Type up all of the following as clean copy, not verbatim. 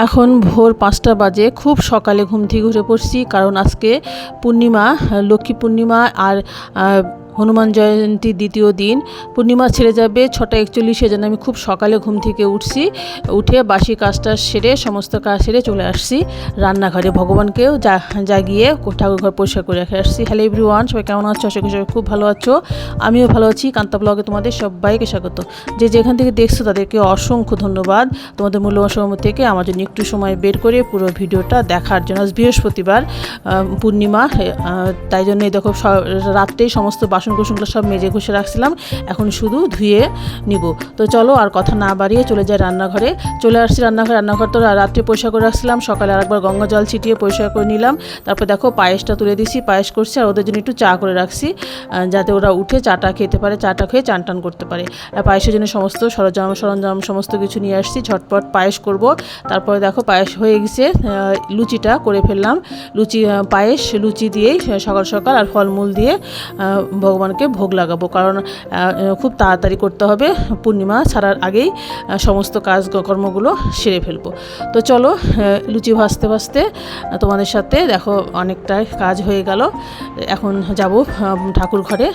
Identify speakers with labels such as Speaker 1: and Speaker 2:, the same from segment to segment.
Speaker 1: এখন ভোর 5টা বাজে। খুব সকালে ঘুম থেকে উঠে পড়ছি, কারণ আজকে পূর্ণিমা, লক্ষ্মী পূর্ণিমা আর হনুমান জয়ন্তী দ্বিতীয় দিন। পূর্ণিমা ছেড়ে যাবে 6টা 41, সেজন্য আমি খুব সকালে ঘুম থেকে উঠছি। উঠে বাসি কাজটা সেরে, সমস্ত কাজ সেরে চলে আসছি রান্নাঘরে। ভগবানকেও জাগিয়ে ঠাকুর ঘর পরিষ্কার করে রেখে আসছি। হ্যালো এভরিওয়ান, সবাই কেমন আছো? আশা করি সবাই খুব ভালো আছো। আমিও ভালো আছি। কান্তা ব্লগে তোমাদের সবাইকে স্বাগত। যেখান থেকে দেখছো তাদেরকে অসংখ্য ধন্যবাদ তোমাদের মূল্যবান সময় থেকে আমার জন্য একটু সময় বের করে পুরো ভিডিওটা দেখার জন্য। আজ বৃহস্পতিবার, পূর্ণিমা, তাই জন্যই দেখো রাত্রেই সমস্ত বাসনকুসনগুলো সব মেজে ঘষে রাখছিলাম, এখন শুধু ধুয়ে নিব। তো চলো আর কথা না বাড়িয়ে চলে যাই রান্নাঘরে। চলে আসছি রান্নাঘর তো রাত্রে পরিষ্কার করে রাখছিলাম, সকালে আরেকবার গঙ্গা জল ছিটিয়ে পরিষ্কার করে নিলাম। তারপর দেখো পায়েসটা তুলে দিছি, পায়েস করছি, আর ওদের জন্য একটু চা করে রাখছি, যাতে ওরা উঠে চাটা খেতে পারে, চাটা খেয়ে চান টান করতে পারে। পায়েসের জন্য সমস্ত সরঞ্জাম সমস্ত কিছু নিয়ে আসছি, ঝটপট পায়েস করব। তারপরে দেখো পায়েস হয়ে গেছে, লুচিটা করে ফেললাম। পায়েস লুচি দিয়েই সকাল সকাল আর ফলমূল দিয়ে ভগবানকে ভোগ লাগাবো, কারণ খুব তাড়াতাড়ি করতে হবে, পূর্ণিমা ছাড়ার আগেই সমস্ত কর্মগুলো সেরে ফেলবো। তো চলো, লুচি ভাজতে ভাজতে তোমাদের সাথে দেখো অনেকটাই কাজ হয়ে গেল। এখন যাব ঠাকুর ঘরে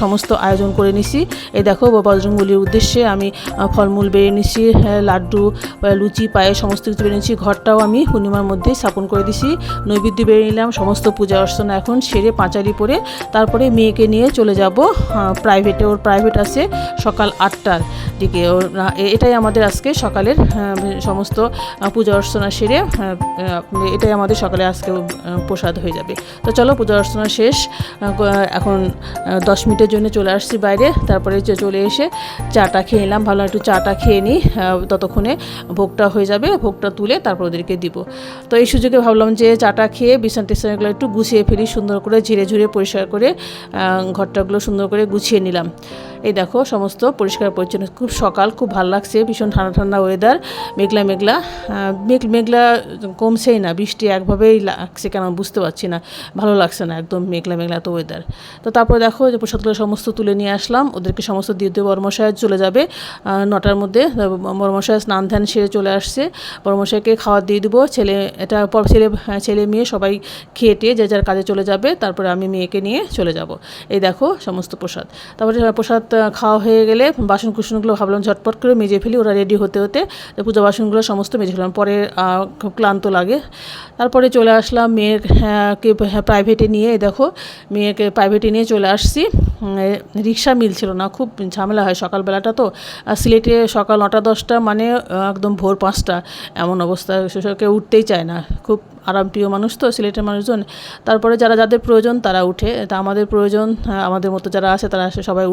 Speaker 1: সমস্ত আয়োজন করে নিছি। এই দেখো বজরংবলির উদ্দেশ্যে আমি ফলমূল বেড়ে নিছি, লাড্ডু, লুচি, পায়ে সমস্ত কিছু বেড়ে নিচ্ছি। ঘরটাও আমি পূর্ণিমার মধ্যেই স্থাপন করে দিছি, নৈবেদ্য বেড়ে নিলাম। সমস্ত পূজা অর্চনা এখন সেরে পাঁচালি পরে তারপরে মেয়েকে নিয়ে চলে যাব প্রাইভেটে। ওর প্রাইভেট আছে সকাল 8টার দিকে। এটাই আমাদের আজকে সকালের সমস্ত পূজা অর্চনা সেরে, এটাই আমাদের সকালে আজকে প্রসাদ হয়ে যাবে। তো চলো, পূজা অর্চনা শেষ। এখন 10 মিনিটের জন্য চলে আসছি বাইরে। তারপরে চলে এসে চাটা খেয়ে নিলাম। ভালো একটু চাটা খেয়ে নিই, ততক্ষণে ভোগটা হয়ে যাবে। ভোগটা তুলে তারপর ওদেরকে দিব। তো এই সুযোগে ভাবলাম যে চাটা খেয়ে বিছানা টিছানাগুলো একটু গুছিয়ে ফেলি, সুন্দর করে ঝেড়ে ঝুড়ে পরিষ্কার করে ঘরটাগুলো সুন্দর করে গুছিয়ে নিলাম। এই দেখো সমস্ত পরিষ্কার পরিচ্ছন্ন। খুব সকাল, খুব ভালো লাগছে, ভীষণ ঠান্ডা ঠান্ডা ওয়েদার, মেঘলা কমছেই না, বৃষ্টি একভাবেই লাগছে, কেন বুঝতে পারছি না, ভালো লাগছে না, একদম মেঘলা তো ওয়েদার। তো তারপর দেখো যে প্রসাদগুলো সমস্ত তুলে নিয়ে আসলাম, ওদেরকে সমস্ত দিয়ে বড়মশাই চলে যাবে 9টার মধ্যে। বড়মশাই স্নান ধ্যান সেরে চলে আসছে, বড়মশাইকে খাওয়া দিয়ে দেবো। ছেলে মেয়ে সবাই খেয়ে টেয়ে যে যার কাজে চলে যাবে। তারপরে আমি মেয়েকে নিয়ে চলে যাব। এই দেখো সমস্ত প্রসাদ। তারপরে প্রসাদ খাওয়া হয়ে গেলে বাসনকুসনগুলো ভাবলাম ঝটপট করে মেজে ফেলি, ওরা রেডি হতে পূজা বাসনগুলো সমস্ত মেজে ফেললাম, পরে খুব ক্লান্ত লাগে। তারপরে চলে আসলাম মেয়েকে প্রাইভেটে নিয়ে। দেখো মেয়েকে প্রাইভেটে নিয়ে চলে আসছি। রিক্সা মিলছিল না, খুব ঝামেলা হয় সকালবেলাটা তো। সিলেটে সকাল 9টা 10টা মানে একদম ভোর 5টা এমন অবস্থা, কেউ উঠতেই চায় না। খুব আরামপ্রিয় মানুষ তো সিলেটের মানুষজন। তারপরে যাদের প্রয়োজন তারা উঠে, তা আমাদের প্রয়োজন, আমাদের মতো যারা আছে তারা সবাই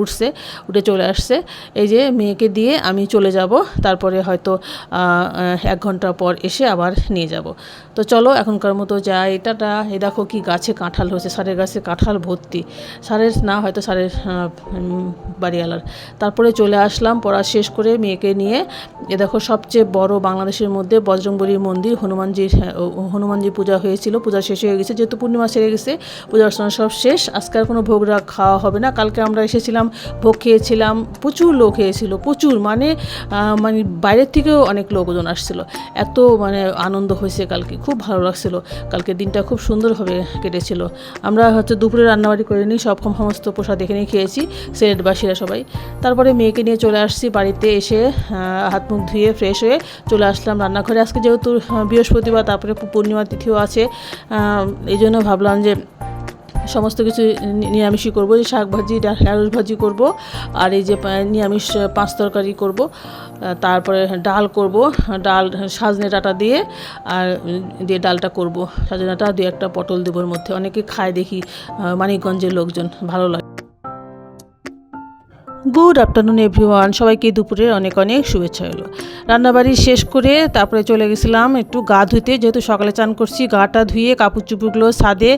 Speaker 1: উঠে চলে আসছে। এই যে মেয়েকে দিয়ে আমি চলে যাব, তারপরে হয়তো 1 ঘন্টা পর এসে আবার নিয়ে যাব। তো চলো এখনকার মতো যাই। এই দেখো কি গাছে কাঁঠাল হয়েছে, সারের গাছে কাঁঠাল ভর্তি, সারের না হয়তো সারের বাড়িওয়ালার। তারপরে চলে আসলাম পড়া শেষ করে মেয়েকে নিয়ে। এ দেখো সবচেয়ে বড় বাংলাদেশের মধ্যে বজরংবলীর মন্দির, হনুমানজির পূজা হয়েছিল, পূজা শেষ হয়ে গেছে, যেহেতু পূর্ণিমা সেরে গেছে, পূজা অর্চনা সব শেষ। আজকে আর কোনো ভোগ খাওয়া হবে না। কালকে আমরা এসেছিলাম, ভোগ খেয়েছিলাম, প্রচুর লোক হয়েছিল, প্রচুর মানে বাইরের থেকেও অনেক লোকজন আসছিল। এত আনন্দ হয়েছে কালকে, খুব ভালো লাগছিল। কালকে দিনটা খুব সুন্দরভাবে কেটেছিল। আমরা দুপুরে রান্নাবাড়ি করে নিই, সমস্ত প্রসাদ এখানেই খেয়েছি, সিলেটবাসীরা সবাই। তারপরে মেয়েকে নিয়ে চলে আসছি বাড়িতে। এসে হাত মুখ ধুয়ে ফ্রেশ হয়ে চলে আসলাম রান্নাঘরে। আজকে যেহেতু বৃহস্পতিবার, তারপরে পূর্ণিমা তিথিও আছে, এই জন্য ভাবলাম যে সমস্ত কিছু নিরামিষই করবো। যে শাক ভাজি, ঢেঁড়স ভাজি করবো, আর এই যে নিরামিষ 5 তরকারি করবো। তারপরে ডাল করব, ডাল সজনে ডাঁটা দিয়ে ডালটা করব। সজনে ডাঁটা দিয়ে একটা পটল দেবোর মধ্যে, অনেকে খায় দেখি, মানিকগঞ্জের লোকজন, ভালো লাগে। গুড আফটারনুন এভরিওয়ান, সবাইকে দুপুরের অনেক শুভেচ্ছা হলো। রান্নাবাড়ি শেষ করে তারপরে চলে গেছিলাম একটু গা ধুতে, যেহেতু সকালে চান করছি। গাটা ধুয়ে কাপড় চুপড়গুলো ছাদে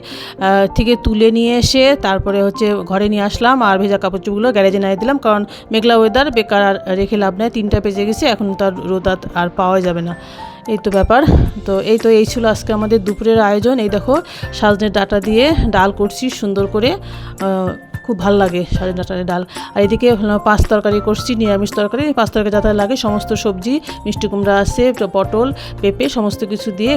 Speaker 1: থেকে তুলে নিয়ে এসে তারপরে ঘরে নিয়ে আসলাম, আর ভেজা কাপড় চুপড়গুলো গ্যারেজে নিয়ে দিলাম, কারণ মেঘলা ওয়েদার, বেকার আর রেখে লাভ নেই। 3টা বেজে গেছে, এখন তার রোদ আর পাওয়া যাবে না, এই তো ব্যাপার। তো এই ছিল আজকে আমাদের দুপুরের আয়োজন। এই দেখো সজনে ডাঁটা দিয়ে ডাল করছি সুন্দর করে, খুব ভালো লাগে সজনে ডাল। আর এদিকে পাঁচ তরকারি করছি, নিরামিষ তরকারি। পাঁচ তরকারি যা লাগে সমস্ত সবজি, মিষ্টি কুমড়া আছে, পটল, পেঁপে সমস্ত কিছু দিয়ে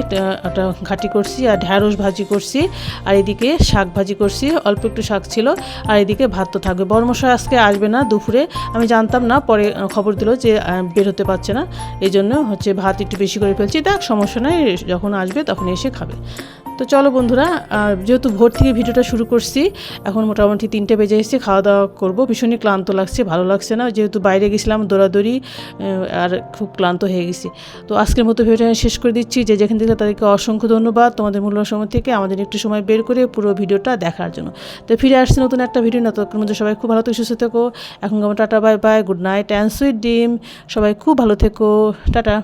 Speaker 1: একটা ঘাটি করছি। আর ঢ্যাঁড়স ভাজি করছি। আর এদিকে শাক ভাজি করছি, অল্প একটু শাক ছিল। আর এদিকে ভাত তো থাকবে। বড়মশাই আজকে আসবে না দুপুরে, আমি জানতাম না, পরে খবর দিল যে বের হতে পারছে না, এই জন্য ভাত একটু বেশি করে ফেলছি। দেখ সমস্যা নেই, যখন আসবে তখন এসে খাবে। তো চলো বন্ধুরা, যেহেতু ভোর থেকে ভিডিওটা শুরু করছি, এখন মোটামুটি 3টে বেজে এসেছে, খাওয়া দাওয়া করবো। ভীষণই ক্লান্ত লাগছে, ভালো লাগছে না, যেহেতু বাইরে গেছিলাম দৌড়াদৌড়ি, আর খুব ক্লান্ত হয়ে গেছি। তো আজকের মতো ভিডিওটা শেষ করে দিচ্ছি। যে যেখান থেকে তাদেরকে অসংখ্য ধন্যবাদ তোমাদের মূল্যবান সময় থেকে আমাদের একটু সময় বের করে পুরো ভিডিওটা দেখার জন্য। তো ফিরে আসছি নতুন একটা ভিডিও, ততক্ষণের মধ্যে সবাই খুব ভালো থেকো, সুস্থ থেকো। এখন tata, bye bye, good night and sweet dream. সবাই খুব ভালো থেকো, টাটা।